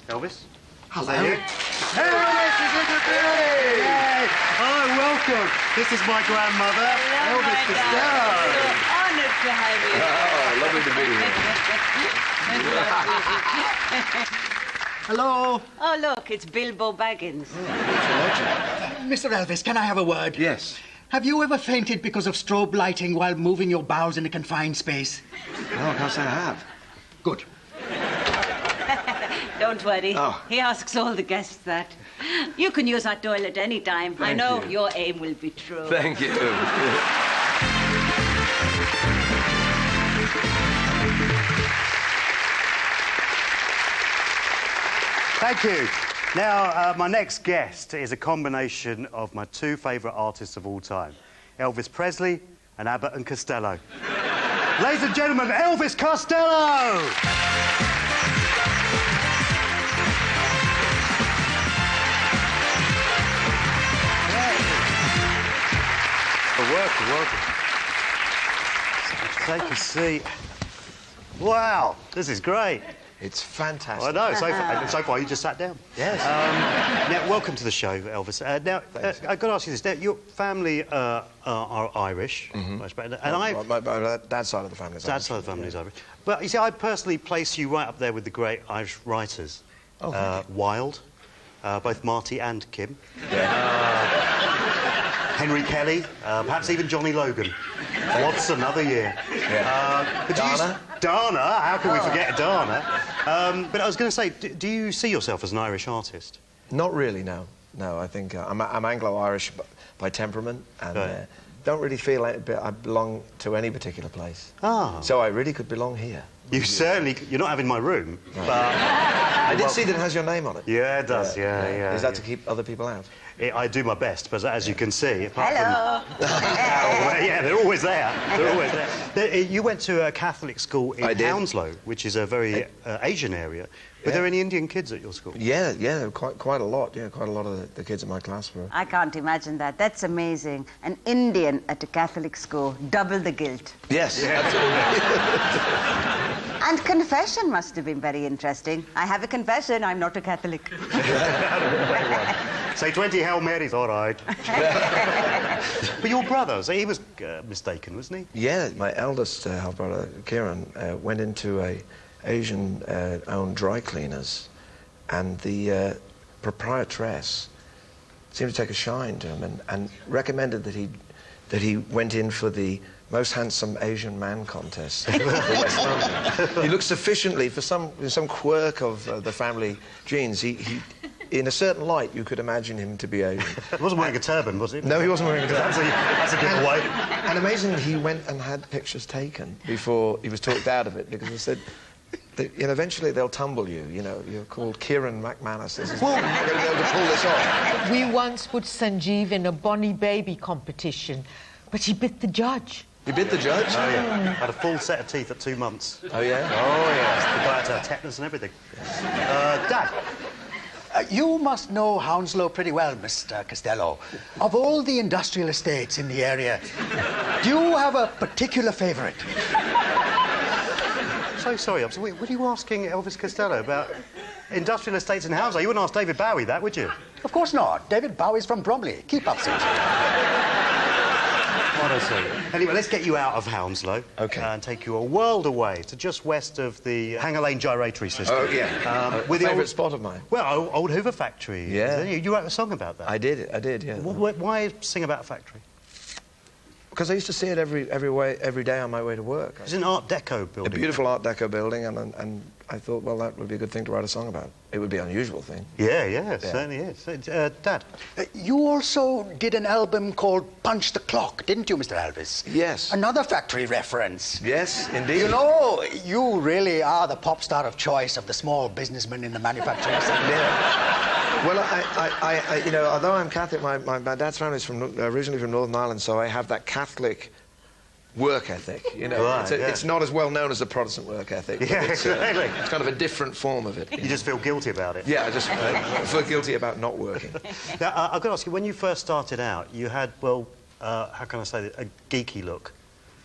Elvis? Hello. Elvis, is it good day? Oh, welcome. This is my grandmother, Hello, Elvis Costello. So honoured to have you. Oh, lovely to be here. Hello. Oh, look, it's Bilbo Baggins. Mr. Elvis, can I have a word? Yes. Have you ever fainted because of strobe lighting while moving your bowels in a confined space? No, I can't say I have. Good. Don't worry. Oh. He asks all the guests that. You can use that toilet any time. I know you. your aim will be true. Thank you. Thank you. Now, my next guest is a combination of my two favourite artists of all time, Elvis Presley and Abbott and Costello. Ladies and gentlemen, Elvis Costello! Welcome. Take a seat. Wow, this is great. It's fantastic. I know, so far you just sat down. Yes. Now, welcome to the show, Elvis. I've got to ask you this. Now, your family are Irish, much better. And my dad's side of the family is Dad's side of the family is Irish. But, you see, I personally place you right up there with the great Irish writers. Oh, Wilde, both Marty and Kim. Yeah. Henry Kelly, perhaps even Johnny Logan. What's another year? Yeah. Dana, how can we forget Dana? But I was going to say, do you see yourself as an Irish artist? Not really, no. No, I think I'm Anglo-Irish by temperament and Right. don't really feel I belong to any particular place. Ah. So I really could belong here. You certainly... You're not having my room, but... I did see that it has your name on it. Yeah, it does, yeah. Is that to keep other people out? I do my best, but as you can see... Apart Hello. yeah, they're always there. They're always there. You went to a Catholic school in Hounslow, which is a very Asian area. Were there any Indian kids at your school? Yeah, quite a lot. Yeah, quite a lot of the kids in my class were. I can't imagine that. That's amazing. An Indian at a Catholic school, double the guilt. Yes, absolutely. And confession must have been very interesting. I have a confession, I'm not a Catholic. Say 20 Hail Marys, all right. But your brother, so he was mistaken, wasn't he? Yeah, my eldest half brother, Kieran, went into a Asian-owned dry cleaners, and the proprietress seemed to take a shine to him and recommended that he went in for the most handsome Asian man contest for West London. He looked sufficiently, for some quirk of the family genes, he in a certain light, you could imagine him to be Asian. He wasn't wearing a turban, was he? No, he wasn't wearing a turban. That's a giveaway. And amazingly, he went and had pictures taken before he was talked out of it, because he said, eventually they'll tumble you. You know, you're called Kieran McManus. This is going to be able to pull this off. We once put Sanjeev in a Bonnie Baby competition, but he bit the judge. You bit the judge? Oh, yeah. Had a full set of teeth at 2 months. Oh, yeah? Oh, yeah. The guy had to have tetanus and everything. Dad? You must know Hounslow pretty well, Mr. Costello. Of all the industrial estates in the area, do you have a particular favourite? So sorry, were you asking Elvis Costello about industrial estates in Hounslow? You wouldn't ask David Bowie that, would you? Of course not. David Bowie's from Bromley. Keep up, Susan. Honestly. Anyway, let's get you out of Hounslow. OK. And take you a world away to just west of the Hanger Lane gyratory system. Oh, yeah. With the favourite spot of mine. Well, old Hoover factory. Yeah. You wrote a song about that. I did, yeah. Why sing about a factory? Because I used to see it every day on my way to work. It's an Art Deco building. A beautiful Art Deco building, and I thought, well, that would be a good thing to write a song about. It would be an unusual thing. Yeah, it certainly is. Dad? You also did an album called Punch the Clock, didn't you, Mr. Elvis? Yes. Another factory reference. Yes, indeed. You know, you really are the pop star of choice of the small businessman in the manufacturing sector. Yeah. Well, I you know, although I'm Catholic, my dad's family is originally from Northern Ireland, so I have that Catholic work ethic, you know. Right, it's not as well known as the Protestant work ethic. Yeah, exactly. It's kind of a different form of it. You just feel guilty about it. Yeah, I just feel guilty about not working. Now, I've got to ask you, when you first started out, you had, well, how can I say that, a geeky look.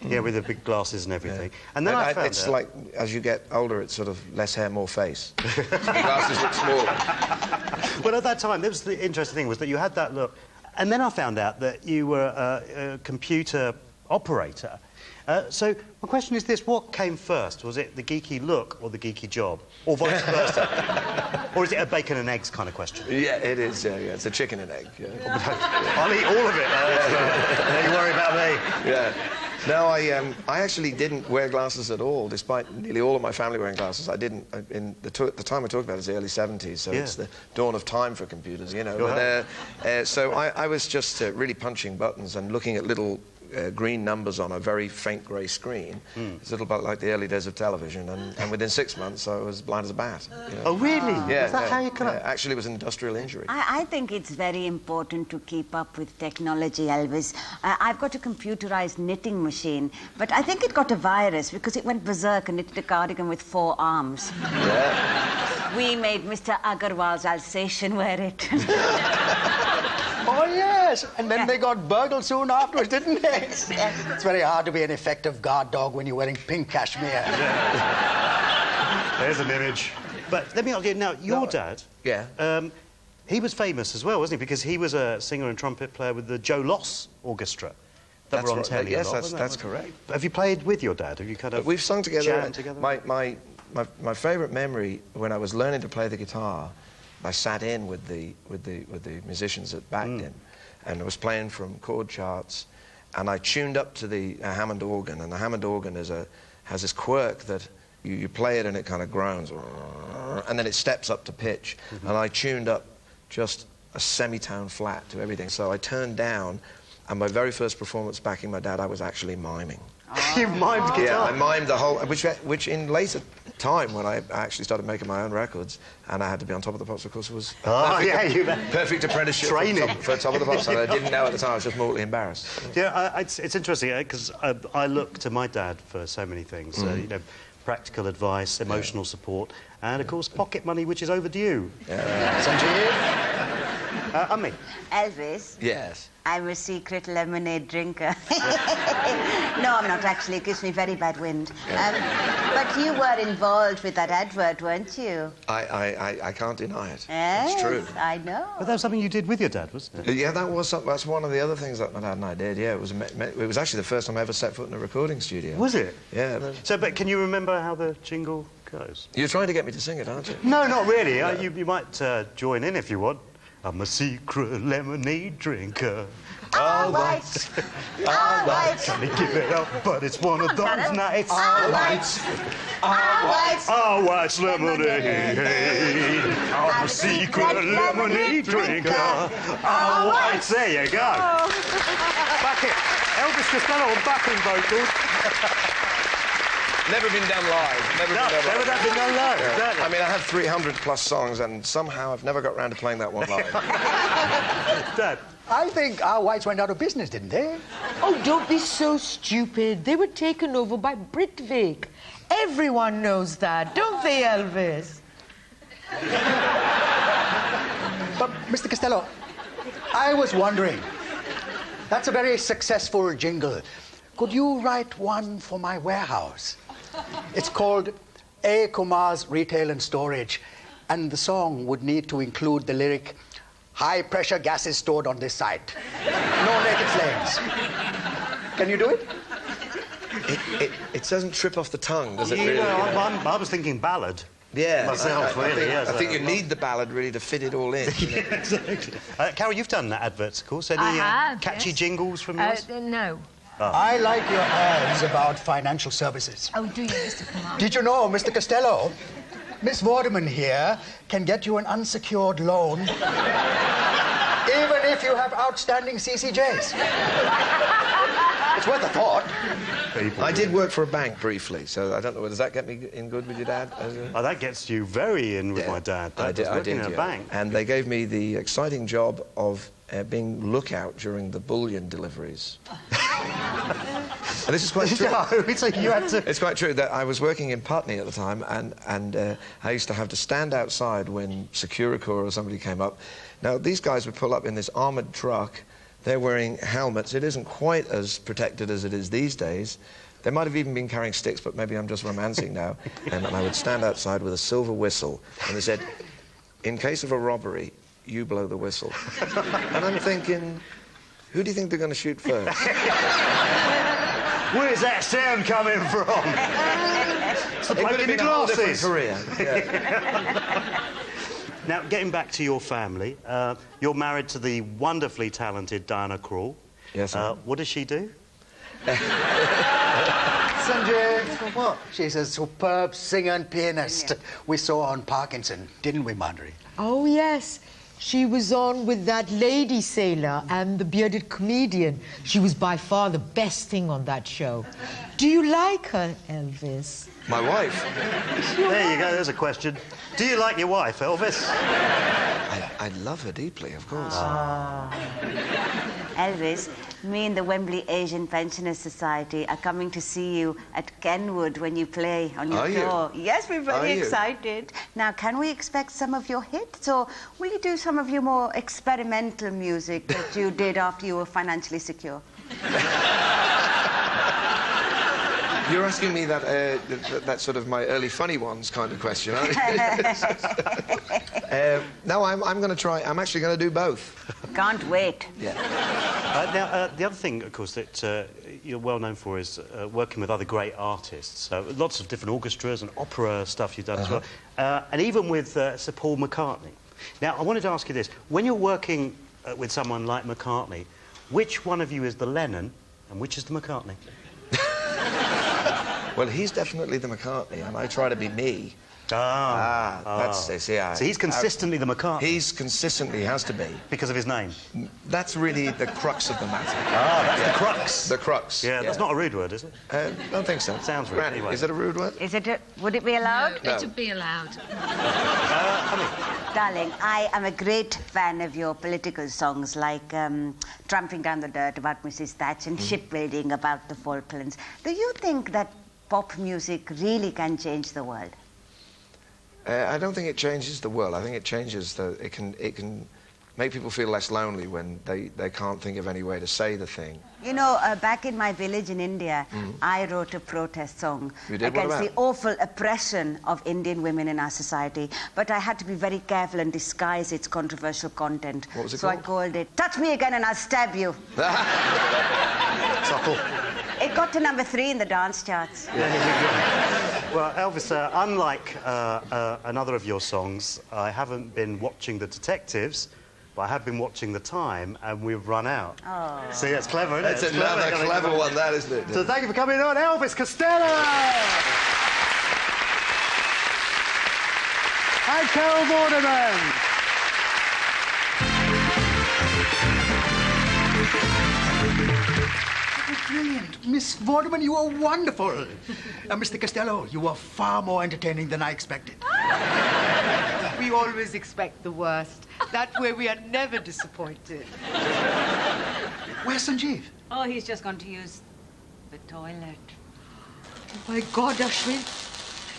Yeah, with the big glasses and everything. And then I found it's out... like, as you get older, it's sort of less hair, more face. The glasses look small. Well, at that time, that was the interesting thing, was that you had that look. And then I found out that you were a computer operator. So my question is this: what came first? Was it the geeky look or the geeky job, or vice versa? Or is it a bacon and eggs kind of question? Yeah, it is. Yeah, it's a chicken and egg. Yeah. I'll eat all of it. Don't you worry about me. Yeah. No, I actually didn't wear glasses at all, despite nearly all of my family wearing glasses. I didn't. In the time we're talking about is the early 70s, so it's the dawn of time for computers, you know. But, so I was just really punching buttons and looking at little green numbers on a very faint grey screen. It's a little bit like the early days of television, and within 6 months I was blind as a bat. You know. Oh, really? Yeah. Is that how you kind of... Actually, it was an industrial injury. I think it's very important to keep up with technology, Elvis. I've got a computerized knitting machine, but I think it got a virus because it went berserk and knitted a cardigan with 4 arms. Yeah. We made Mr. Agarwal's Alsatian wear it. Oh, yes. And then they got burgled soon afterwards, didn't they? It's very hard to be an effective guard dog when you're wearing pink cashmere. There's an image. But let me ask you, now, your dad... Yeah. He was famous as well, wasn't he? Because he was a singer and trumpet player with the Joe Loss Orchestra. That were on telly yes, a lot, that's correct. Have you played with your dad? Have you kind of... We've sung together. jammed together? My favourite memory, when I was learning to play the guitar, I sat in with the musicians that backed him, and I was playing from chord charts, and I tuned up to the Hammond organ, and the Hammond organ has this quirk that you play it and it kind of groans, and then it steps up to pitch, and I tuned up just a semitone flat to everything, so I turned down, and my very first performance backing my dad, I was actually miming. You mimed guitar? Yeah, I mimed the whole... Which in later time, when I actually started making my own records, and I had to be on Top of the Pops, of course, was perfect apprenticeship training for Top of the Pops. And I didn't know at the time. I was just mortally embarrassed. Yeah, it's interesting, because I look to my dad for so many things. You know, practical advice, emotional support, and, of course, pocket money, which is overdue. Yeah. Me. Elvis? Yes. I'm a secret lemonade drinker. No, I'm not actually. It gives me very bad wind. But you were involved with that advert, weren't you? I can't deny it. Yes, It's true. I know. But that was something you did with your dad, wasn't it? Yeah, that's one of the other things that my dad and I did. Yeah, it was actually the first time I ever set foot in a recording studio. Was it? Yeah. So, but can you remember how the jingle goes? You're trying to get me to sing it, aren't you? No, not really. You might join in if you want. I'm a secret lemonade drinker. All right. All right. Can you give it up? But it's one of those nights. All right. All right. All white's lemonade. I'm a secret lemonade drinker. All white's. There you go. Back it. Elvis Costello on backing vocals. Never been done live. Never Never been done live. Yeah. Exactly. I mean, I have 300 plus songs, and somehow I've never got around to playing that one live. Dad. I think our whites went out of business, didn't they? Oh, don't be so stupid. They were taken over by Britvic. Everyone knows that, don't they, Elvis? But, Mr. Costello, I was wondering, that's a very successful jingle. Could you write one for my warehouse? It's called A. Kumas Retail and Storage, and the song would need to include the lyric, high-pressure gases stored on this site. No naked flames. Can you do it? It doesn't trip off the tongue, does it? You Really? know, I was thinking ballad. Yeah. Myself, really, I think you need the ballad, really, to fit it all in. Yeah, exactly. Carol, you've done adverts, of course. Any I have, catchy yes. jingles from yours? No. I like your ads about financial services. Oh, do you, Mr. Kumar? Did you know, Mr. Costello, Miss Vorderman here can get you an unsecured loan even if you have outstanding CCJs. It's worth a thought. I did work for a bank briefly, so I don't know. Does that get me in good with your dad? Oh, that gets you very in with my dad. I did. Working in a Yeah. bank. And they gave me the exciting job of being lookout during the bullion deliveries. And this is quite true. You had to... It's quite true that I was working in Putney at the time, and I used to have to stand outside when Securicor or somebody came up. Now, these guys would pull up in this armoured truck They're wearing helmets. It isn't quite as protected as it is these days. They might have even been carrying sticks, but maybe I'm just romancing now. And I would stand outside with a silver whistle, and they said, in case of a robbery, you blow the whistle. And I'm thinking, who do you think they're going to shoot first? Where's that sound coming from? It's the bloke in the glasses. Career. Yeah. Now, getting back to your family, you're married to the wonderfully talented Diana Krall. Yes, I am. What does she do? Sanjay, what? She's a superb singer and pianist. We saw her on Parkinson, didn't we, Marjorie? Oh, yes. She was on with that lady sailor and the bearded comedian. She was by far the best thing on that show. Do you like her, Elvis? My wife? There you go, there's a question. Do you like your wife, Elvis? I love her deeply, of course. Elvis, me and the Wembley Asian Pensioners Society are coming to see you at Kenwood when you play on your tour. Yes, we're very excited. Now, can we expect some of your hits, or will you do some of your more experimental music that you did after you were financially secure? You're asking me that sort of my early funny ones kind of question, aren't you? No, I'm going to try. I'm actually going to do both. Can't wait. Yeah. Now, the other thing, of course, that you're well known for is working with other great artists. Lots of different orchestras and opera stuff you've done as well. And even with Sir Paul McCartney. Now, I wanted to ask you this. When you're working with someone like McCartney, which one of you is the Lennon and which is the McCartney? Well, he's definitely the McCartney, and I try to be me. So he's consistently the McCartney? He's consistently has to be. Because of his name? That's really the crux of the matter. That's the crux? The crux. Yeah, that's not a rude word, is it? Don't think so. Sounds rude. Granny, Anyway. Is it a rude word? Is it would it be allowed? No, it would be allowed. Darling, I am a great fan of your political songs like Tramping Down the Dirt about Mrs. Thatch and Shipbuilding about the Falklands. Do you think that pop music really can change the world? I don't think it changes the world. I think it changes it can make people feel less lonely when they can't think of any way to say the thing. You know, back in my village in India, I wrote a protest song against the awful oppression of Indian women in our society. But I had to be very careful and disguise its controversial content. What was it called? So I called it, "Touch Me Again and I'll Stab You." Suckle. It got to #3 in the dance charts. Well, Elvis, unlike another of your songs, I haven't been watching The Detectives, but I have been watching The Time, and we've run out. Oh. See, that's clever, isn't it? That's another clever one, that, isn't it? So thank you for coming on, Elvis Costello! And Carol Vorderman! Brilliant. Miss Vorderman, you are wonderful. Mr. Costello, you are far more entertaining than I expected. We always expect the worst. That way we are never disappointed. Where's Sanjeev? Oh, he's just gone to use the toilet. Oh, my God, Ashwin.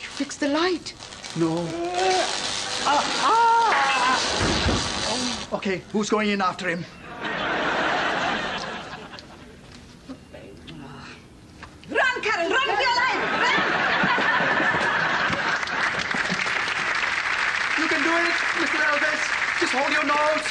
You fixed the light. No. Okay, who's going in after him? Run, Carol, run for your life! Run! You can do it, Mr. Elvis. Just hold your nose.